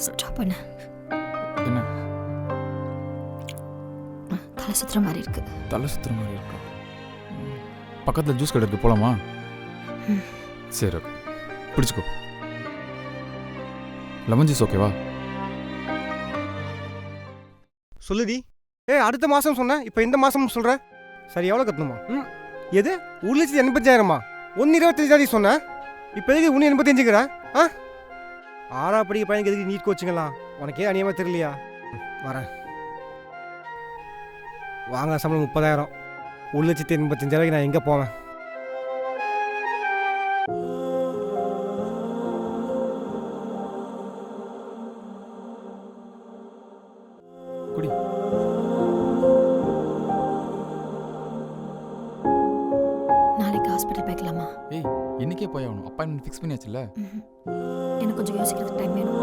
Stop பண்ணு. என்ன தலை சுத்துற மாதிரி இருக்கு. தலை சுத்துற மாதிரி இருக்கா? பக்கத்தில் ஜூஸ் கடை இருக்கு, போலாமா? சரி, ஓகே, பிடிச்சிக்கோ. லெமன் ஜூஸ் ஓகேவா? சொல்லுடி. அடுத்த மாதம் சொன்னேன், இப்போ இந்த மாதம் சொல்கிற. சரி, எவ்வளோ கட்டணுமா? எது 1,85,000? 1,25,000 சொன்னேன். இப்போ எதுக்கு 1,85,000? ஆறா படிக்க பையனுக்கு எதுக்கு நீட் கோச்சிங்களா? உனக்கே அநியமாக தெரியலையா? வரேன். வாங்க, சம்பளம் 30,000. 1,85,000 நான் எங்கே போவேன்? குடி. நாளைக்கு ஹாஸ்பிட்டல் போய்க்கலாமா? ஏய், இன்னைக்கே போய் ஆகணும். அப்பாயின்மெண்ட் ஃபிக்ஸ் பண்ணியாச்சுல்ல? எனக்கு கொஞ்சம் யோசிக்கிறதுக்கு டைம் வேணும்.